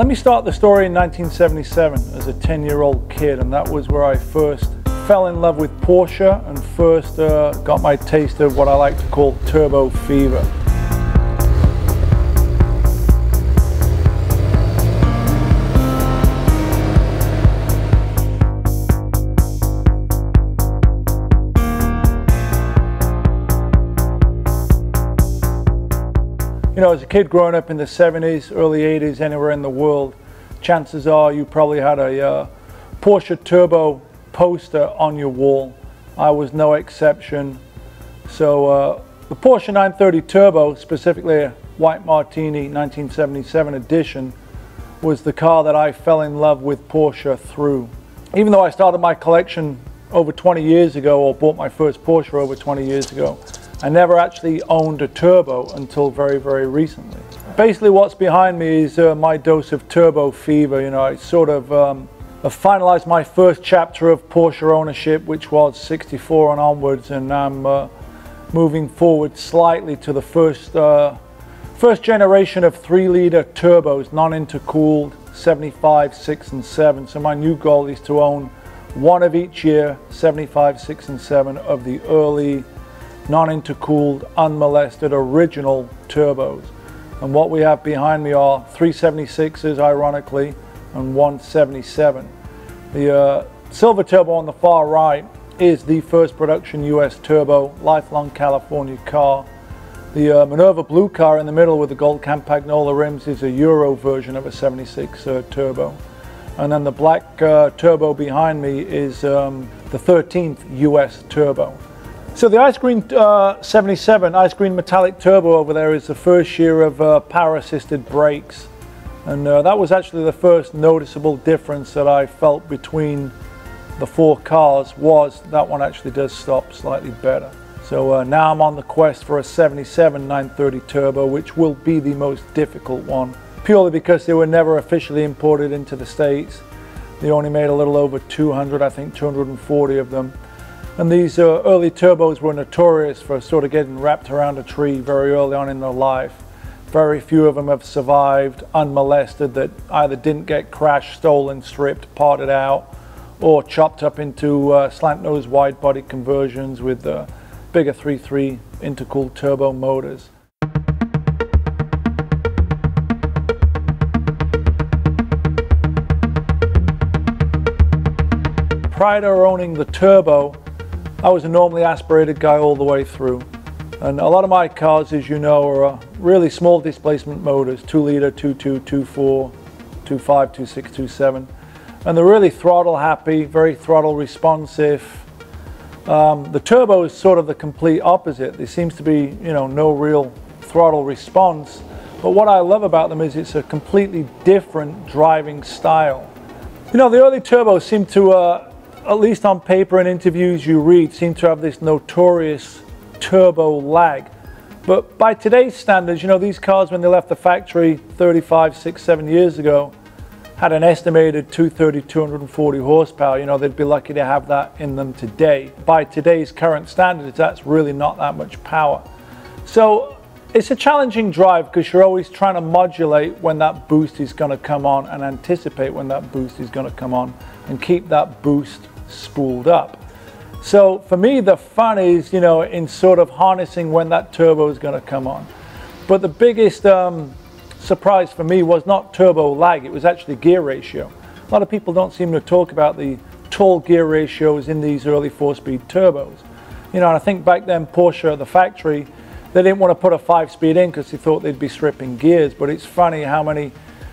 Let me start the story in 1977 as a 10-year-old kid, and that was where I first fell in love with Porsche and first got my taste of what I like to call turbo fever. You know, as a kid growing up in the 70s, early 80s, anywhere in the world, chances are you probably had a Porsche Turbo poster on your wall. I was no exception. So the Porsche 930 Turbo, specifically a White Martini 1977 edition, was the car that I fell in love with Porsche through. Even though I started my collection over 20 years ago, or bought my first Porsche over 20 years ago, I never actually owned a turbo until very, very recently. Basically what's behind me is my dose of turbo fever. You know, I sort of finalized my first chapter of Porsche ownership, which was 64 and onwards, and I'm moving forward slightly to the first generation of 3-liter turbos, non-intercooled, 75, 6 and 7. So my new goal is to own one of each year, 75, 6 and 7 of the early non-intercooled, unmolested, original turbos. And what we have behind me are 376s, ironically, and 177. The silver turbo on the far right is the first production US turbo, lifelong California car. The Minerva blue car in the middle with the gold Campagnola rims is a Euro version of a 76 turbo. And then the black turbo behind me is the 13th US turbo. So the ice green 77 ice green metallic turbo over there is the first year of power assisted brakes, and that was actually the first noticeable difference that I felt between the four cars. Was that one actually does stop slightly better. So now I'm on the quest for a 77 930 turbo, which will be the most difficult one, purely because they were never officially imported into the States. They only made a little over 200, I think 240 of them. And these early turbos were notorious for sort of getting wrapped around a tree very early on in their life. Very few of them have survived unmolested, that either didn't get crashed, stolen, stripped, parted out, or chopped up into slant nose wide body conversions with bigger 3.3 intercooled turbo motors. Prior to owning the turbo, I was a normally aspirated guy all the way through. And a lot of my cars, as you know, are really small displacement motors, 2-liter, 2.2, 2.4, 2.5, 2.6, 2.7. And they're really throttle happy, very throttle responsive. The turbo is sort of the complete opposite. There seems to be, you know, no real throttle response. But what I love about them is it's a completely different driving style. You know, the early turbos seem to, at least on paper and interviews you read, seem to have this notorious turbo lag. But by today's standards, you know, these cars, when they left the factory 35, 6, 7 years ago, had an estimated 230, 240 horsepower. You know, they'd be lucky to have that in them today. By today's current standards, that's really not that much power. So it's a challenging drive because you're always trying to modulate when that boost is going to come on and anticipate when that boost is going to come on and keep that boost spooled up. So for me, the fun is, you know, in sort of harnessing when that turbo is going to come on. But the biggest surprise for me was not turbo lag, it was actually gear ratio. A lot of people don't seem to talk about the tall gear ratios in these early 4-speed turbos. You know, and I think back then Porsche at the factory, they didn't want to put a 5-speed in because they thought they'd be stripping gears. But it's funny how many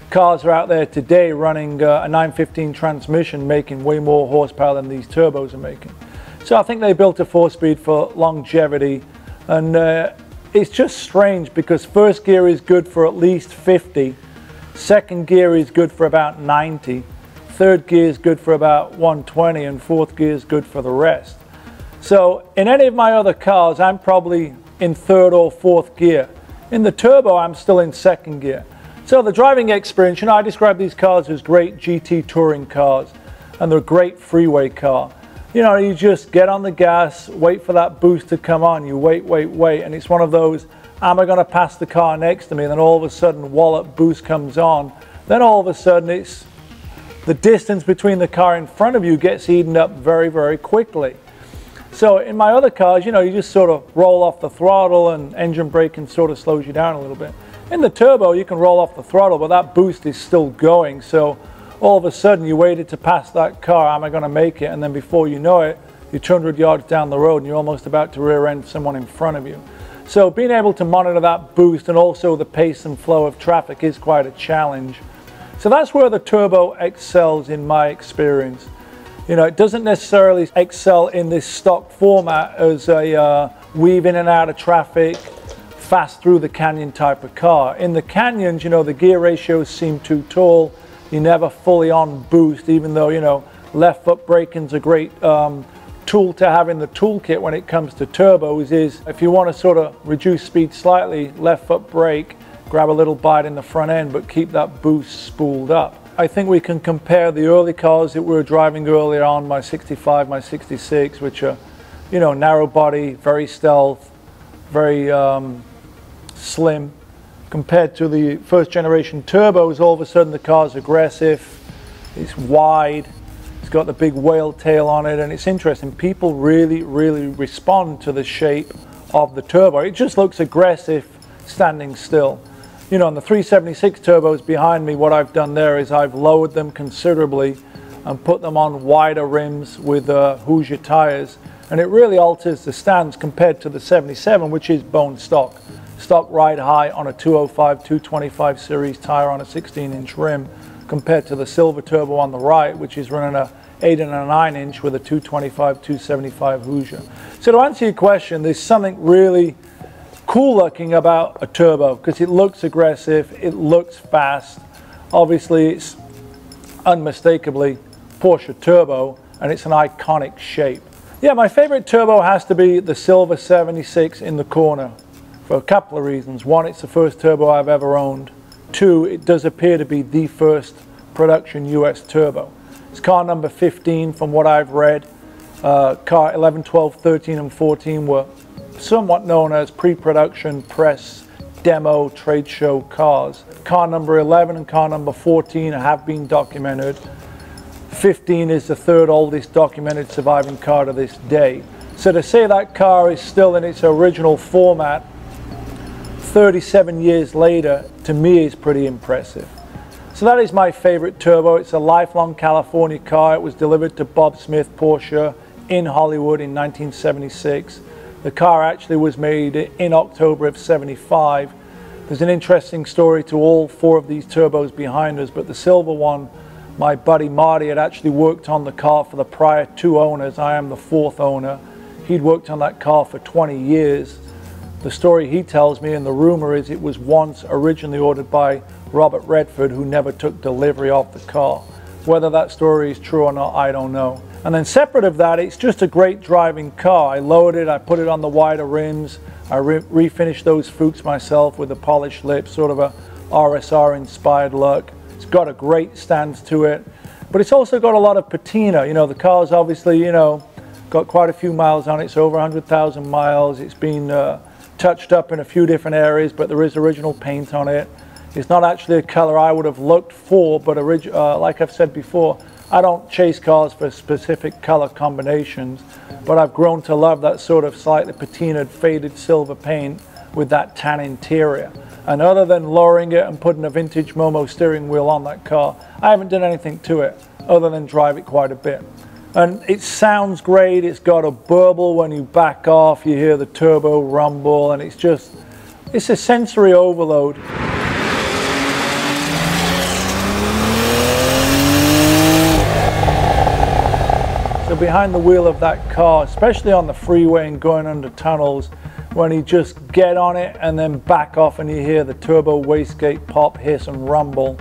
cars are out there today running a 915 transmission making way more horsepower than these turbos are making. So I think they built a 4-speed for longevity, and it's just strange because first gear is good for at least 50, second gear is good for about 90, third gear is good for about 120, and fourth gear is good for the rest. So in any of my other cars, I'm probably in third or fourth gear. In the turbo, I'm still in second gear. So the driving experience, you know, I describe these cars as great GT touring cars, and they're a great freeway car. You know, you just get on the gas, wait for that boost to come on, you wait, and it's one of those, am I going to pass the car next to me? And then all of a sudden, wallop boost comes on, then all of a sudden it's the distance between the car in front of you gets eaten up very, very quickly. So in my other cars, you know, you just sort of roll off the throttle and engine braking sort of slows you down a little bit. In the turbo, you can roll off the throttle, but that boost is still going. So all of a sudden you waited to pass that car, am I going to make it? And then before you know it, you're 200 yards down the road and you're almost about to rear end someone in front of you. So being able to monitor that boost and also the pace and flow of traffic is quite a challenge. So that's where the turbo excels in my experience. You know, it doesn't necessarily excel in this stock format as a weave in and out of traffic, fast through the canyon type of car. In the canyons, you know, the gear ratios seem too tall. You're never fully on boost, even though, you know, left foot braking's a great tool to have in the toolkit when it comes to turbos. Is if you want to sort of reduce speed slightly, left foot brake, grab a little bite in the front end, but keep that boost spooled up. I think we can compare the early cars that we were driving earlier on, my 65, my 66, which are, you know, narrow body, very stealth, very slim, compared to the first generation turbos. All of a sudden the car's aggressive, it's wide, it's got the big whale tail on it, and it's interesting. People really, really respond to the shape of the turbo. It just looks aggressive standing still. You know, on the 376 turbos behind me, what I've done there is I've lowered them considerably and put them on wider rims with Hoosier tires, and it really alters the stance compared to the 77, which is bone stock. Stock ride high on a 205, 225 series tire on a 16-inch rim, compared to the silver turbo on the right, which is running a 8 and a 9-inch with a 225, 275 Hoosier. So to answer your question, there's something really cool looking about a turbo because it looks aggressive, it looks fast. Obviously it's unmistakably Porsche turbo and it's an iconic shape. Yeah, my favorite turbo has to be the silver 76 in the corner for a couple of reasons. One, it's the first turbo I've ever owned. Two, it does appear to be the first production US turbo. It's car number 15 from what I've read. Car 11, 12, 13 and 14 were somewhat known as pre-production press demo trade show cars. Car number 11 and car number 14 have been documented. 15 is the third oldest documented surviving car to this day. So to say that car is still in its original format 37 years later, to me is pretty impressive. So that is my favorite turbo. It's a lifelong California car. It was delivered to Bob Smith Porsche in Hollywood in 1976. The car actually was made in October of 75. There's an interesting story to all four of these turbos behind us, but the silver one, my buddy Marty had actually worked on the car for the prior two owners. I am the fourth owner. He'd worked on that car for 20 years. The story he tells me, and the rumor is it was once originally ordered by Robert Redford, who never took delivery of the car. Whether that story is true or not, I don't know. And then separate of that, it's just a great driving car. I lowered it, I put it on the wider rims, I refinished those Fuchs myself with a polished lip, sort of a RSR inspired look. It's got a great stance to it, but it's also got a lot of patina. You know, the car's obviously, you know, got quite a few miles on it. It's over 100,000 miles. It's been touched up in a few different areas, but there is original paint on it. It's not actually a color I would have looked for, but like I've said before, I don't chase cars for specific color combinations, but I've grown to love that sort of slightly patinaed, faded silver paint with that tan interior. And other than lowering it and putting a vintage Momo steering wheel on that car, I haven't done anything to it other than drive it quite a bit. And it sounds great. It's got a burble when you back off, you hear the turbo rumble, and it's a sensory overload. So behind the wheel of that car, especially on the freeway and going under tunnels, when you just get on it and then back off and you hear the turbo wastegate pop, hiss and rumble,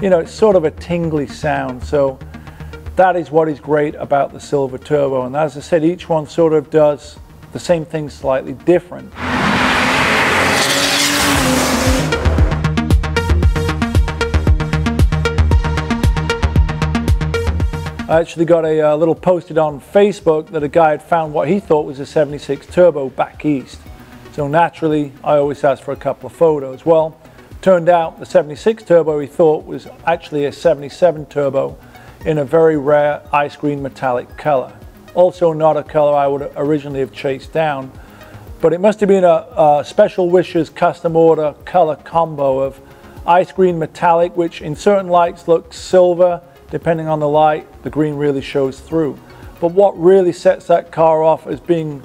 you know, it's sort of a tingly sound. So that is what is great about the silver turbo. And as I said, each one sort of does the same thing slightly different. I actually got a little posted on Facebook that a guy had found what he thought was a 76 turbo back east. So naturally, I always ask for a couple of photos. Well, Turned out the 76 turbo he thought was actually a 77 turbo in a very rare ice green metallic color. Also not a color I would originally have chased down, but it must have been a Special Wishes custom order color combo of ice green metallic, which in certain lights looks silver. Depending on the light, the green really shows through. But what really sets that car off as being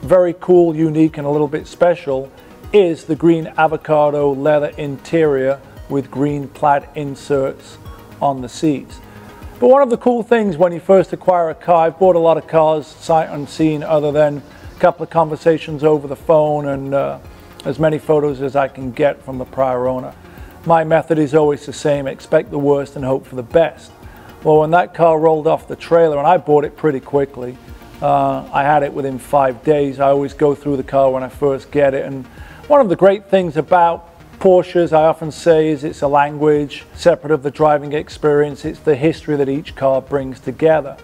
very cool, unique, and a little bit special is the green avocado leather interior with green plaid inserts on the seats. But one of the cool things when you first acquire a car, I've bought a lot of cars sight unseen other than a couple of conversations over the phone and as many photos as I can get from the prior owner. My method is always the same: expect the worst and hope for the best. Well, when that car rolled off the trailer, and I bought it pretty quickly, I had it within 5 days. I always go through the car when I first get it, and one of the great things about Porsches, I often say, is it's a language separate of the driving experience. It's the history that each car brings together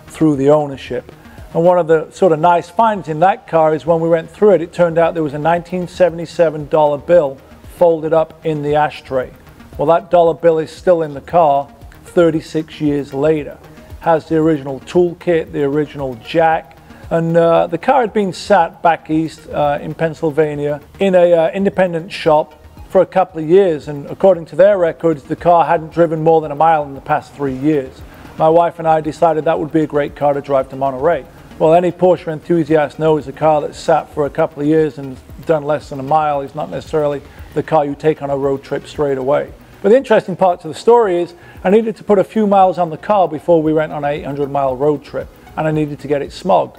through the ownership. And one of the sort of nice finds in that car is when we went through it, it turned out there was a $1977 bill folded up in the ashtray. Well, that dollar bill is still in the car 36 years later. Has the original toolkit, the original jack, and the car had been sat back east in Pennsylvania in a independent shop for a couple of years, and according to their records, the car hadn't driven more than a mile in the past 3 years. My wife and I decided that would be a great car to drive to Monterey. Well, any Porsche enthusiast knows a car that's sat for a couple of years and done less than a mile is not necessarily the car you take on a road trip straight away. But the interesting part to the story is I needed to put a few miles on the car before we went on an 800-mile road trip, and I needed to get it smogged.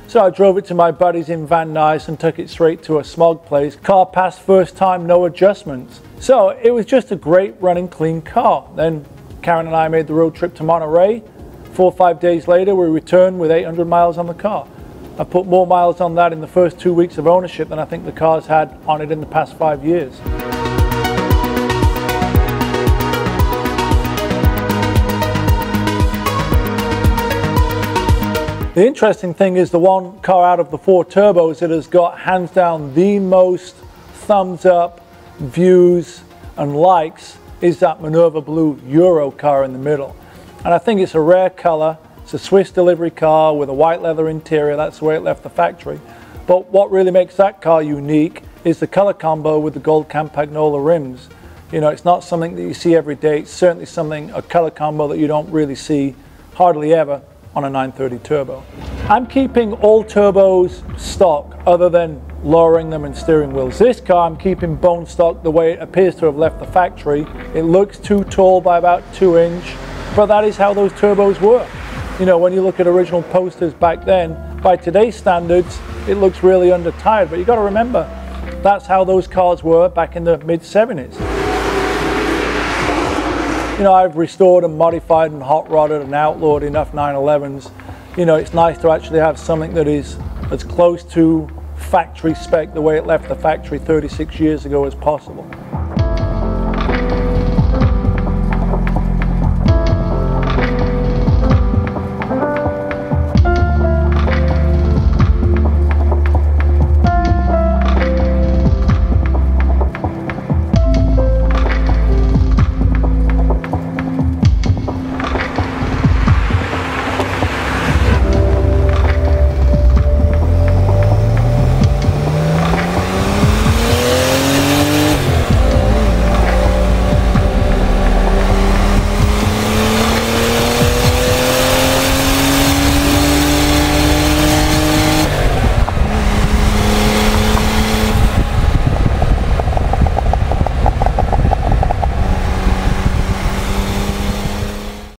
So I drove it to my buddies in Van Nuys and took it straight to a smog place. Car passed first time, no adjustments. So it was just a great running clean car. Then Karen and I made the road trip to Monterey. 4 or 5 days later, we returned with 800 miles on the car. I put more miles on that in the first 2 weeks of ownership than I think the car's had on it in the past 5 years. The interesting thing is the one car out of the 4 turbos that has got hands down the most thumbs up, views and likes is that Minerva Blue Euro car in the middle. And I think it's a rare color. It's a Swiss delivery car with a white leather interior. That's the way it left the factory. But what really makes that car unique is the color combo with the gold Campagnola rims. You know, it's not something that you see every day. It's certainly a color combo that you don't really see hardly ever on a 930 turbo. I'm keeping all turbos stock other than lowering them and steering wheels. This car I'm keeping bone stock the way it appears to have left the factory. It looks too tall by about 2 inch, but that is how those turbos were. You know, when you look at original posters back then, by today's standards, it looks really undertired, but you got to remember, that's how those cars were back in the mid-70s. You know, I've restored and modified and hot rodded and outlawed enough 911s. You know, it's nice to actually have something that is as close to factory spec, the way it left the factory 36 years ago, as possible.